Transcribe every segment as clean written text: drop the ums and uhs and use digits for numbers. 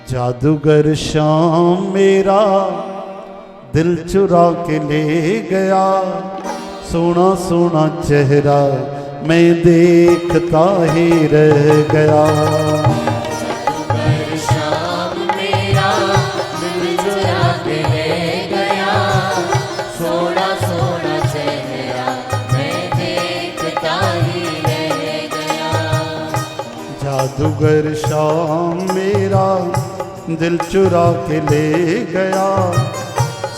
जादूगर शाम मेरा दिल चुरा के ले गया, सोना सोना चेहरा मैं देखता ही रह गया। जादूगर शाम मेरा दिल चुरा के ले गया, सोना सोना चेहरा मैं देखता ही रह गया। जादूगर शाम मेरा दिल चुरा के ले गया,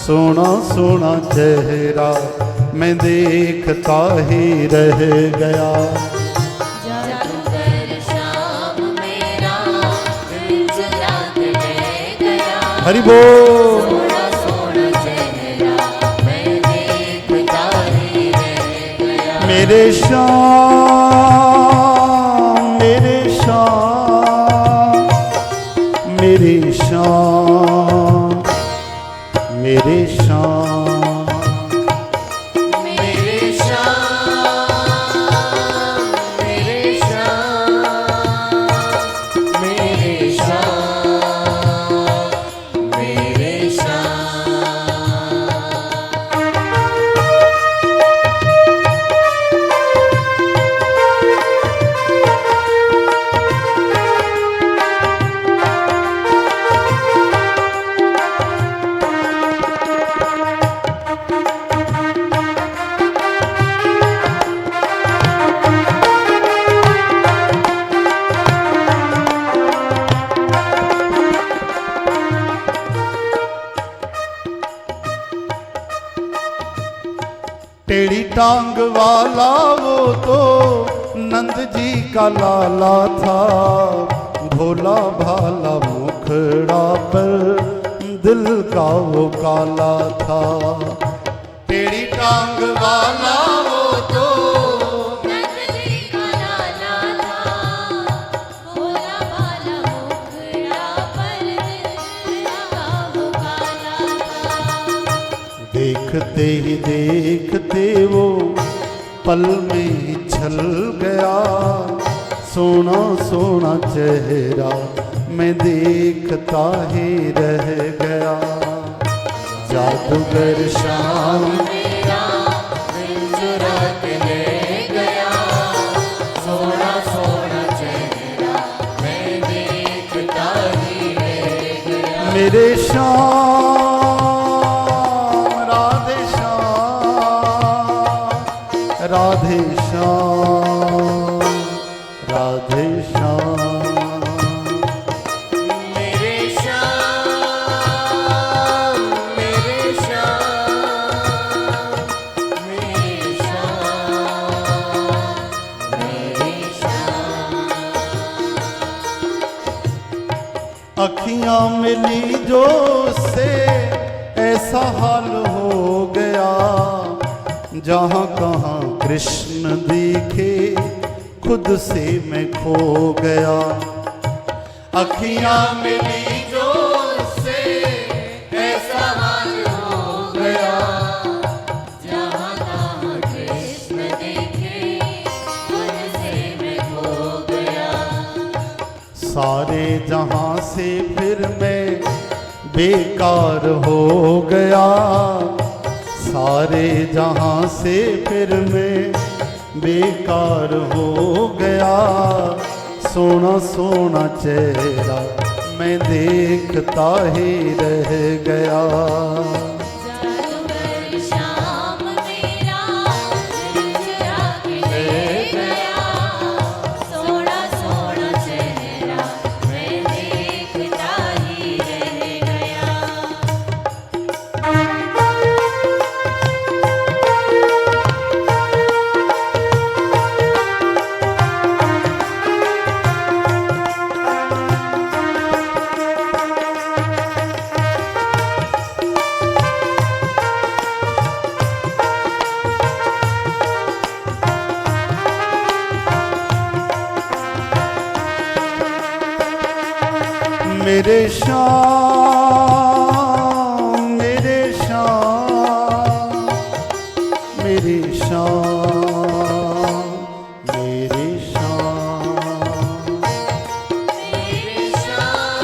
सोना सोना चेहरा मैं देखता ही रह गया। जादूगर शाम मेरा दिल चुरा के ले गया, हरि बोल। सोना सोना चेहरा मैं देखता ही रह गया। मेरे शाम मेरे शाम मेरे शाम मेरे शाम मेरे शाम मेरे शाम मेरे शाम मेरे टेढ़ी टांग वाला वो तो नंद जी का लाला था, भोला भाला मुखड़ा पर दिल का वो काला था। टेढ़ी टांग वाला वो तो नंद जी का लाला था, भोला भाला मुखड़ा पर दिल का वो काला था। देखते ही देखते वो पल में छल गया, सोना सोना चेहरा मैं देखता ही रह गया। जादूगर शाम मेरा दिल चुरा के ले गया, सोना सोना चेहरा मैं देखता ही रह गया। मेरे श्याम राधे श्याम राधे श्याम राधे श्याम मेरे श्याम मेरे श्याम मेरे श्याम मेरे श्याम। अखियां मिली जो से ऐसा हाल हो गया, जहाँ कहाँ कृष्ण दिखे खुद से मैं खो गया। अखियां मिली जो से ऐसा हाल हो गया, जहाँ तहाँ कृष्ण देखे खुद से मैं खो गया। सारे जहाँ से फिर मैं बेकार हो गया, सारे जहाँ से फिर मैं बेकार हो गया। सोना सोना चेहरा मैं देखता ही रह गया। जादूगर शाम मेरा दिल चुरा के ले गया, सोना सोना चेहरा मैं देखता ही रह गया। मेरे श्याम मेरे श्याम मेरे श्याम मेरे श्याम मेरे श्याम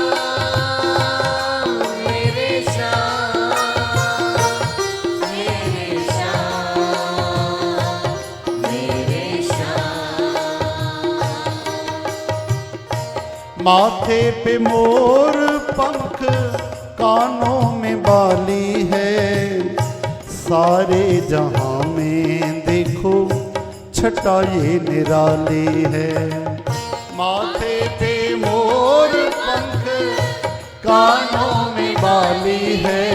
माथे पे मोर पंख, कानों में बाली है, सारे जहां में देखो छटा ये निराली है। माथे पे मोर पंख, कानों में बाली है,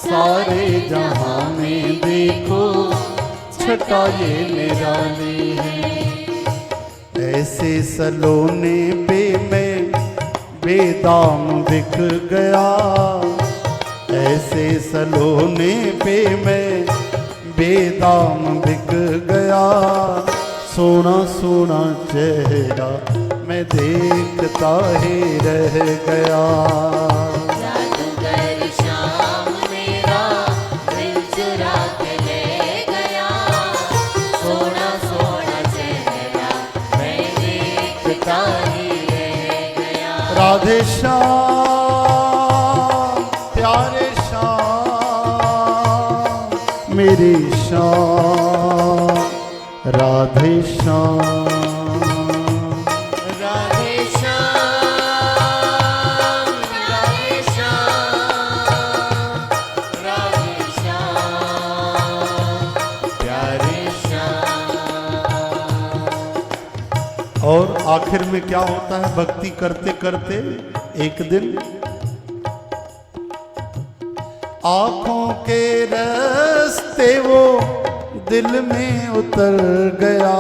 सारे जहां में देखो छटा ये निराली है। ऐसे सलोने पे मैं बेदाम बिक गया, ऐसे सलोने पे मैं बेदाम बिक गया। सोना सोना चेहरा मैं देखता ही रह गया। जादूगर शाम मेरा दिल चुरा के ले गया, सोना सोना चेहरा मैं देखता ही रह गया। राधे श्याम प्यारे श्याम मेरी श्याम, राधे श्याम। राधे श्याम, राधे श्याम, राधे श्याम, प्यारे श्याम। और आखिर में क्या होता है, भक्ति करते करते एक दिन आंखों के रास्ते वो दिल में उतर गया।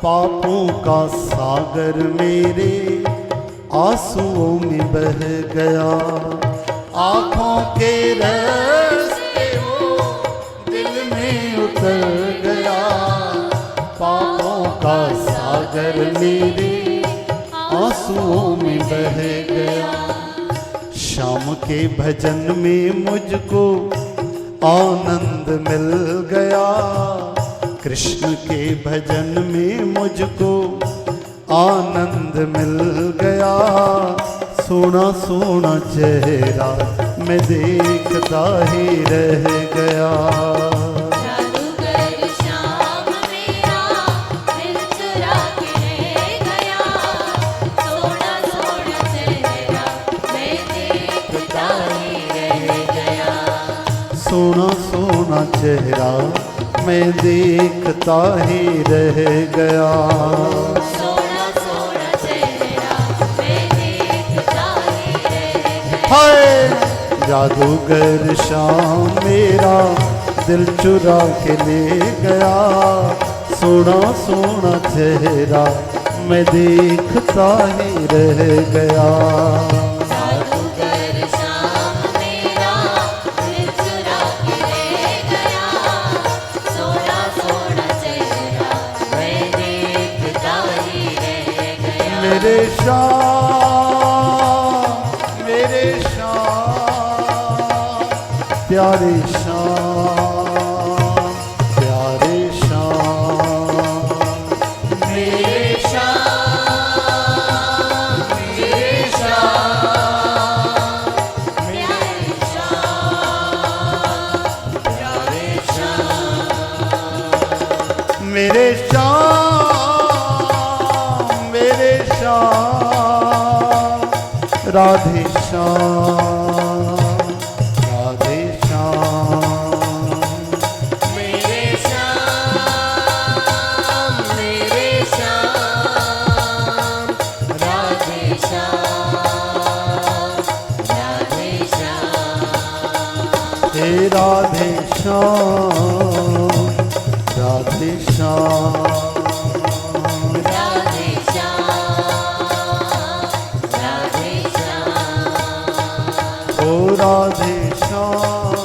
पापों का सागर मेरे आंसुओं में बह गया। आंखों के रास्ते वो दिल में उतर गया। पापों का सागर मेरे आंसुओं में बह गया। शाम के भजन में मुझको आनंद मिल गया। कृष्ण के भजन में मुझको आनंद मिल गया। सोना सोना चेहरा मैं देखता ही रह गया। जादूगर शाम मेरा दिल चुरा के ले गया, सोना सोना चेहरा मैं देखता ही रह गया। सोना सोना चेहरा मैं देखता ही रह गया। सोना सोना चेहरा मैं देखता ही रह गया। हाय जादूगर शाम मेरा दिल चुरा के ले गया। सोना सोना चेहरा मैं देखता ही रह गया। जादूगर शाम मेरा दिल चुरा के ले गया, सोना सोना चेहरा मैं देखता ही रह गया। मेरे श्याम मेरे श्याम प्यारे श्याम प्यारे श्याम। मेरे श्याम, मेरे श्याम, प्यारे श्याम, प्यारे श्याम। मेरे श्याम मेरे श्याम राधे श्याम राधे श्याम। मेरे श्याम, मेरे श्याम, राधे श्याम, राधे श्याम। हे राधे श्याम राधे श्याम। राधे श्याम, राधे श्याम। ओ राधे श्याम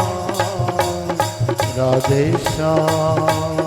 राधे श्याम।